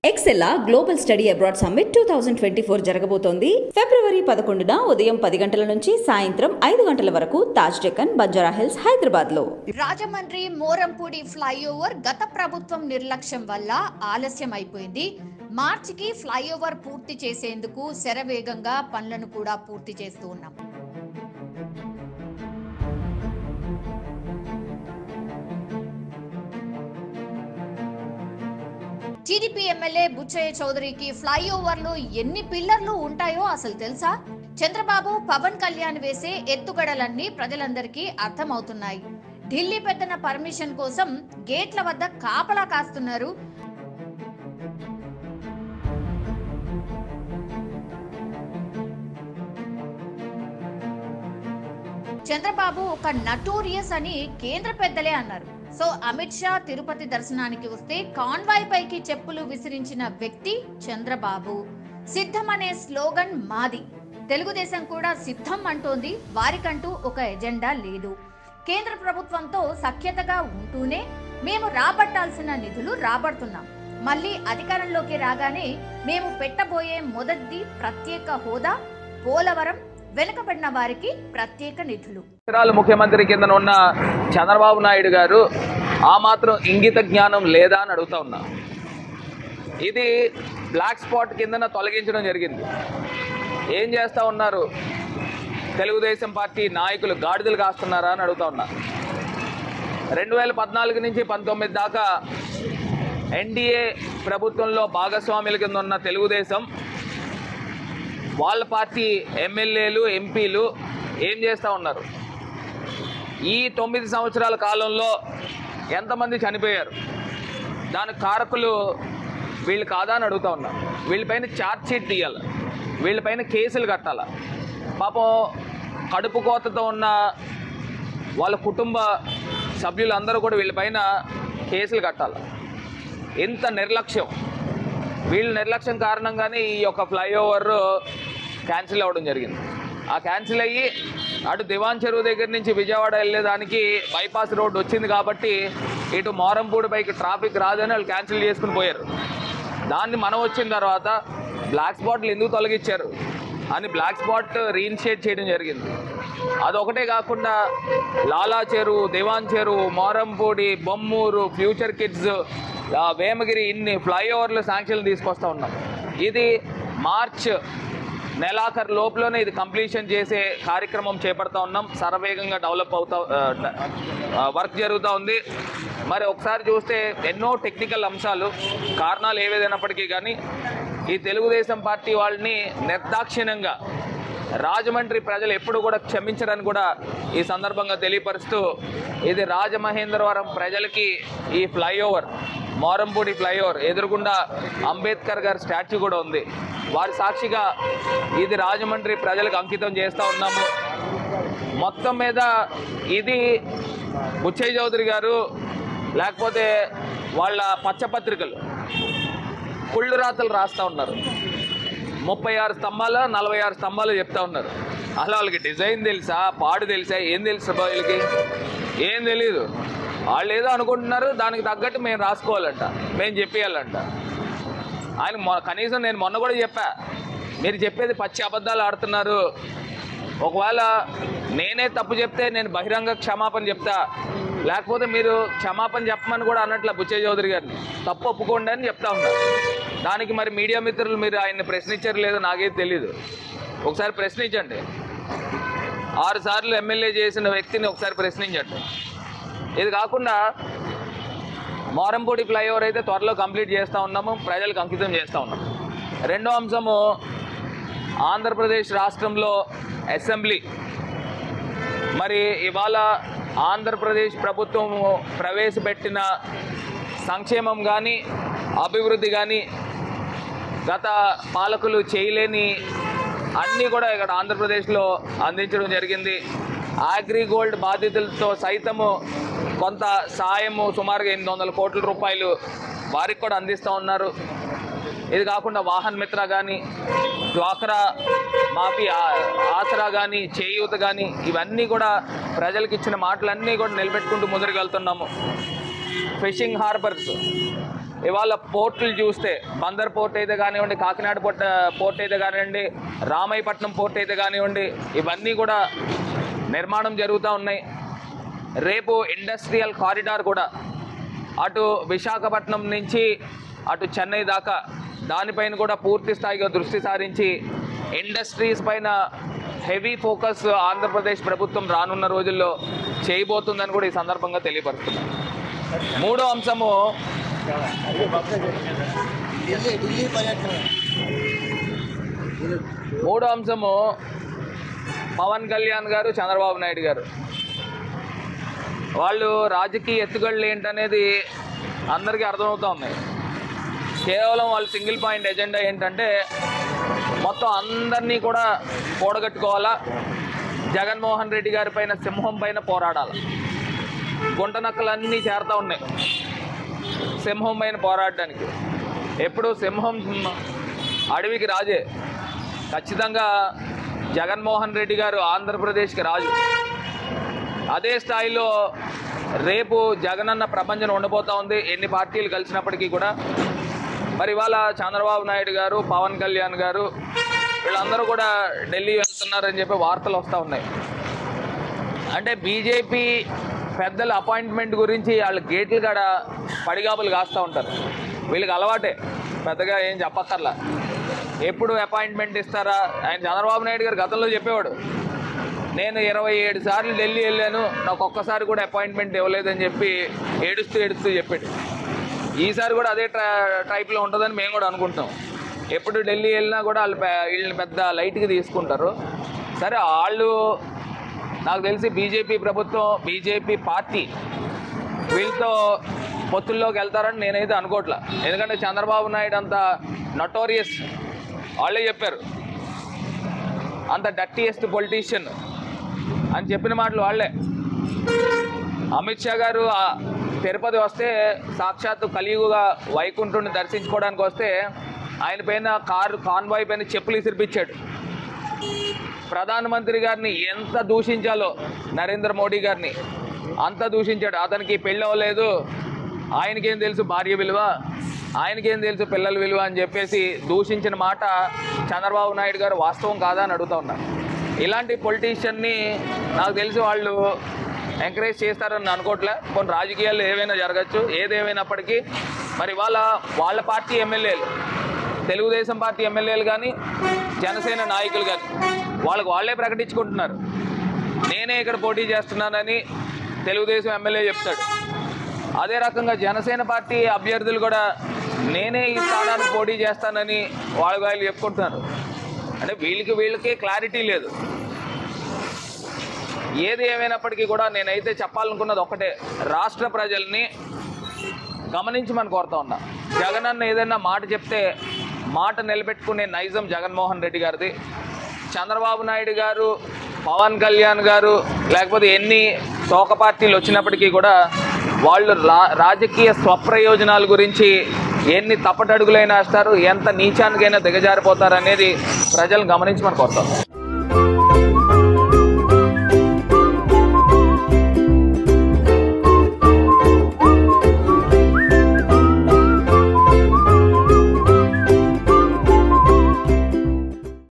ఎక్సెల్లా global study abroad summit 2024 జరగబోతోంది. ఫిబ్రవరి 11న ఉదయం 10 గంటల నుంచి సాయంత్రం 5 గంటల వరకు తాజ్ డెక్కన్, బంజారా హిల్స్, హైదరాబాద్ లో. రాజమండ్రి మోరంపూడి ఫ్లైఓవర్ గత ప్రభుత్వం నిర్లక్ష్యం వల్ల ఆలస్యం అయిపోయింది. మార్చికి ఫ్లైఓవర్ పూర్తి చేసేందుకు శరవేగంగా పనులను కూడా పూర్తి చేస్తూ ఉన్నాం. టీడీపీ ఎమ్మెల్యే బుచ్చయ్య చౌదరికి ఫ్లైఓవర్లో ఎన్ని పిల్లర్లు ఉంటాయో అసలు తెలుసా? చంద్రబాబు, పవన్ కళ్యాణ్ వేసే ఎత్తుగడలన్నీ ప్రజలందరికీ అర్థమవుతున్నాయి. ఢిల్లీ పెద్దన పర్మిషన్ కోసం గేట్ల వద్ద కాపలా కాస్తున్నారు. చంద్రబాబు ఒక నటోరియస్ అని కేంద్ర పెద్దలే అన్నారు. సో అమిత్ షా తిరుపతి దర్శనానికి వస్తే కాన్వాయ్ పైకి చెప్పులు విసిరించిన వ్యక్తి చంద్రబాబు. సిద్ధం అనే స్లోగన్ మాది. తెలుగుదేశం కూడా సిద్ధం అంటోంది. వారికంటూ ఒక ఎజెండా లేదు. కేంద్ర ప్రభుత్వంతో సఖ్యతగా ఉంటూనే మేము రాబట్టాల్సిన నిధులు రాబడుతున్నాం. మళ్ళీ అధికారంలోకి రాగానే మేము పెట్టబోయే మొదటి ప్రత్యేక హోదా, పోలవరం, వెనుకబడిన వారికి ప్రత్యేక నిధులు. ముఖ్యమంత్రి కింద ఉన్న చంద్రబాబు నాయుడు గారు ఆ మాత్రం ఇంగిత జ్ఞానం లేదా అని అడుగుతా ఉన్నా. ఇది బ్లాక్ స్పాట్ కిందన తొలగించడం జరిగింది. ఏం చేస్తూ ఉన్నారు తెలుగుదేశం పార్టీ నాయకులు? గాడిదలు కాస్తున్నారా అని అడుగుతా ఉన్నా. 2014 నుంచి 19 దాకా ఎన్డీఏ ప్రభుత్వంలో భాగస్వాముల కింద ఉన్న తెలుగుదేశం వాళ్ళ పార్టీ ఎమ్మెల్యేలు, ఎంపీలు ఏం చేస్తూ ఉన్నారు? ఈ 9 సంవత్సరాల కాలంలో ఎంతమంది చనిపోయారు? దానికి కారకులు వీళ్ళు కాదా అని అడుగుతూ ఉన్నారు. వీళ్ళపైన ఛార్జ్ షీట్ తీయాలి, వీళ్ళపైన కేసులు కట్టాలి. పాపం కడుపు కోతతో ఉన్న వాళ్ళ కుటుంబ సభ్యులందరూ కూడా వీళ్ళపైన కేసులు కట్టాలి. ఇంత నిర్లక్ష్యం, వీళ్ళ నిర్లక్ష్యం కారణంగానే ఈ యొక్క ఫ్లైఓవర్ క్యాన్సిల్ అవ్వడం జరిగింది. ఆ క్యాన్సిల్ అయ్యి అటు దివాన్ చెరువు దగ్గర నుంచి విజయవాడ వెళ్ళేదానికి బైపాస్ రోడ్డు వచ్చింది కాబట్టి ఇటు మోరంపూడి పైకి ట్రాఫిక్ రాదని వాళ్ళు క్యాన్సిల్ చేసుకుని పోయారు. దాన్ని మనం వచ్చిన తర్వాత బ్లాక్ స్పాట్లు ఎందుకు తొలగించారు అని బ్లాక్ స్పాట్ రీఇనిషియేట్ చేయడం జరిగింది. అదొకటే కాకుండా లాలా చెరువు, దివాన్ చెరువు, మోరంపూడి, బొమ్మూరు, ఫ్యూచర్ కిడ్స్, వేమగిరి, ఇన్ని ఫ్లైఓవర్లు శాంక్షన్లు తీసుకొస్తూ ఉన్నాం. ఇది మార్చ్ నెలాఖరు లోపలనే ఇది కంప్లీషన్ చేసే కార్యక్రమం చేపడతా ఉన్నాం. శరవేగంగా డెవలప్ వర్క్ జరుగుతూ ఉంది. మరి ఒకసారి చూస్తే ఎన్నో టెక్నికల్ అంశాలు, కారణాలు ఏవేదైనప్పటికీ కానీ ఈ తెలుగుదేశం పార్టీ వాళ్ళని నిర్దాక్షిణ్యంగా రాజమండ్రి ప్రజలు ఎప్పుడు కూడా క్షమించరని కూడా ఈ సందర్భంగా తెలియపరుస్తూ, ఇది రాజమహేంద్రవరం ప్రజలకి ఈ ఫ్లైఓవర్, మోరంపూడి ఫ్లైఓవర్ ఎదురుగుండా అంబేద్కర్ గారి స్టాచ్యూ కూడా ఉంది. వారి సాక్షిగా ఇది రాజమండ్రి ప్రజలకు అంకితం చేస్తూ ఉన్నాము. మొత్తం మీద ఇది బుచ్చయ్య చౌదరి గారు లేకపోతే వాళ్ళ పచ్చపత్రికలు కుళ్ళు రాతలు రాస్తూ ఉన్నారు. 36 స్తంభాలు, 46 స్తంభాలు చెప్తా ఉన్నారు. అసలు వాళ్ళకి డిజైన్ తెలుసా, పాడు తెలుసా, ఏం తెలుసు వీళ్ళకి? ఏం తెలీదు. వాళ్ళు ఏదో అనుకుంటున్నారు, దానికి తగ్గట్టు మేము రాసుకోవాలంట, మేము చెప్పేయాలంట. ఆయన కనీసం నేను మొన్న కూడా చెప్పా, మీరు చెప్పేది పచ్చి అబద్ధాలు ఆడుతున్నారు. ఒకవేళ నేనే తప్పు చెప్తే నేను బహిరంగ క్షమాపణ చెప్తా, లేకపోతే మీరు క్షమాపణ చెప్పమని కూడా అన్నట్ల బుచ్చయ్య చౌదరి గారిని తప్పు ఒప్పుకోండి అని చెప్తా ఉన్నారు. దానికి మరి మీడియా మిత్రులు మీరు ఆయన్ని ప్రశ్నించారు లేదో నాకేం తెలీదు. ఒకసారి ప్రశ్నించండి. 6 సార్లు ఎమ్మెల్యే చేసిన వ్యక్తిని ఒకసారి ప్రశ్నించండి. ఇది కాకుండా మోరంపూడి ఫ్లైఓవర్ అయితే త్వరలో కంప్లీట్ చేస్తూ ఉన్నాము, ప్రజలకు అంకితం చేస్తూ ఉన్నాము. రెండో అంశము, ఆంధ్రప్రదేశ్ రాష్ట్రంలో అసెంబ్లీ, మరి ఇవాళ ఆంధ్రప్రదేశ్ ప్రభుత్వం ప్రవేశపెట్టిన సంక్షేమం కానీ అభివృద్ధి కానీ గత పాలకులు చేయలేని అన్నీ కూడా ఇక్కడ ఆంధ్రప్రదేశ్లో అందించడం జరిగింది. అగ్రిగోల్డ్ బాధితులతో సైతము కొంత సాయము సుమారుగా 800 కోట్ల రూపాయలు వారికి కూడా అందిస్తూ ఉన్నారు. ఇది కాకుండా వాహన్ మిత్ర కానీ, డ్వాక్రా మాఫీ ఆసరా కానీ, చేయూత కానీ, ఇవన్నీ కూడా ప్రజలకు ఇచ్చిన మాటలన్నీ కూడా నిలబెట్టుకుంటూ ముందుకు వెళ్తున్నాము. ఫిషింగ్ హార్బర్స్, ఇవాళ పోర్టులు చూస్తే బందర్ పోర్ట్ అయితే కానివ్వండి, కాకినాడ పోర్ట్ అయితే కానివ్వండి, రామాయపట్నం పోర్ట్ అయితే కానివ్వండి, ఇవన్నీ కూడా నిర్మాణం జరుగుతూ ఉన్నాయి. రేపు ఇండస్ట్రియల్ కారిడార్ కూడా అటు విశాఖపట్నం నుంచి అటు చెన్నై దాకా దానిపైన కూడా పూర్తి స్థాయిగా దృష్టి సారించి ఇండస్ట్రీస్ పైన హెవీ ఫోకస్ ఆంధ్రప్రదేశ్ ప్రభుత్వం రానున్న రోజుల్లో చేయబోతుందని కూడా ఈ సందర్భంగా తెలియపరుస్తున్నాను. మూడో అంశము పవన్ కళ్యాణ్ గారు, చంద్రబాబు నాయుడు గారు వాళ్ళు రాజకీయ ఎత్తుగడలు ఏంటనేది అందరికీ అర్థమవుతూ ఉన్నాయి. కేవలం వాళ్ళు సింగిల్ పాయింట్ ఎజెండా ఏంటంటే మొత్తం అందరినీ కూడా కూడగట్టుకోవాలా, జగన్మోహన్ రెడ్డి గారి పైన సింహం పైన పోరాడాలి. గుంటనక్కలన్నీ చేరుతూ ఉన్నాయి సింహం పైన పోరాడడానికి. ఎప్పుడు సింహం అడవికి రాజే, ఖచ్చితంగా జగన్మోహన్ రెడ్డి గారు ఆంధ్రప్రదేశ్కి రాజు. అదే స్థాయిలో రేపు జగనన్న ప్రపంచం ఉండబోతూ ఉంది ఎన్ని పార్టీలు కలిసినప్పటికీ కూడా. మరి ఇవాళ చంద్రబాబు నాయుడు గారు, పవన్ కళ్యాణ్ గారు వీళ్ళందరూ కూడా ఢిల్లీ వెళ్తున్నారని చెప్పి వార్తలు వస్తూ ఉన్నాయి. అంటే బీజేపీ పెద్దల అపాయింట్మెంట్ గురించి వాళ్ళు గేట్లు కాడ పడిగాపులు కాస్తూ ఉంటారు. వీళ్ళకి అలవాటే, పెద్దగా ఏం చెప్పక్కర్లా. ఎప్పుడు అపాయింట్మెంట్ ఇస్తారా? ఆయన చంద్రబాబు నాయుడు గారు గతంలో చెప్పేవాడు, నేను 27 సార్లు ఢిల్లీ వెళ్ళాను, నాకు ఒక్కసారి కూడా అపాయింట్మెంట్ ఇవ్వలేదని చెప్పి ఏడుస్తూ చెప్పాడు. ఈసారి కూడా అదే టైప్లో ఉంటుందని మేము కూడా అనుకుంటాం. ఎప్పుడు ఢిల్లీ వెళ్ళినా కూడా వీళ్ళని పెద్ద లైట్గా తీసుకుంటారు. సరే, వాళ్ళు నాకు తెలిసి బీజేపీ ప్రభుత్వం, బీజేపీ పార్టీ వీళ్ళతో పొత్తుల్లోకి వెళ్తారని నేనైతే అనుకోవట్లా. ఎందుకంటే చంద్రబాబు నాయుడు అంత నటోరియస్, వాళ్ళే చెప్పారు, అంత డర్టీయెస్ట్ పొలిటీషియన్ అని చెప్పిన మాటలు వాళ్ళే. అమిత్ షా గారు తిరుపతి వస్తే సాక్షాత్తు కలియుగగా వైకుంఠుని దర్శించుకోవడానికి వస్తే ఆయన పైన కాన్వాయ్ పైన చెప్పులు ఇసిరిపించాడు. ప్రధానమంత్రి గారిని ఎంత దూషించాలో నరేంద్ర మోడీ గారిని అంత దూషించాడు. అతనికి పెళ్ళి అవ్వలేదు, ఆయనకేం తెలుసు భార్య విలువ, ఆయనకేం తెలుసు పిల్లల విలువ అని చెప్పేసి దూషించిన మాట చంద్రబాబు నాయుడు గారు వాస్తవం కాదా అని అడుగుతూ ఉన్నారు. ఇలాంటి పొలిటీషియన్ని నాకు తెలిసి వాళ్ళు ఎంకరేజ్ చేస్తారని అనుకోవట్లే. కొన్ని రాజకీయాల్లో ఏవైనా జరగచ్చు. ఏదేమైనప్పటికీ మరి వాళ్ళ పార్టీ ఎమ్మెల్యేలు, తెలుగుదేశం పార్టీ ఎమ్మెల్యేలు కానీ జనసేన నాయకులు కానీ వాళ్ళే ప్రకటించుకుంటున్నారు, నేనే ఇక్కడ పోటీ చేస్తున్నానని తెలుగుదేశం ఎమ్మెల్యే చెప్తాడు. అదే రకంగా జనసేన పార్టీ అభ్యర్థులు కూడా నేనే ఈ స్థానానికి పోటీ చేస్తానని వాళ్ళు చెప్పుకుంటున్నారు. అంటే వీళ్ళకే క్లారిటీ లేదు. ఏది ఏమైనప్పటికీ కూడా నేనైతే చెప్పాలనుకున్నది ఒకటే, రాష్ట్ర ప్రజల్ని గమనించమని కోరుతా ఉన్నా. జగనన్న ఏదైనా మాట చెప్తే మాట నిలబెట్టుకునే నైజం జగన్మోహన్ రెడ్డి గారిది. చంద్రబాబు నాయుడు గారు, పవన్ కళ్యాణ్ గారు, లేకపోతే ఎన్ని తోక పార్టీలు వచ్చినప్పటికీ కూడా వాళ్ళు రాజకీయ స్వప్రయోజనాల గురించి ఎన్ని తప్పటడుగులైనా వేస్తారు, ఎంత నీచానికైనా దిగజారిపోతారు అనేది ప్రజలను గమనించమని కోరుతాం.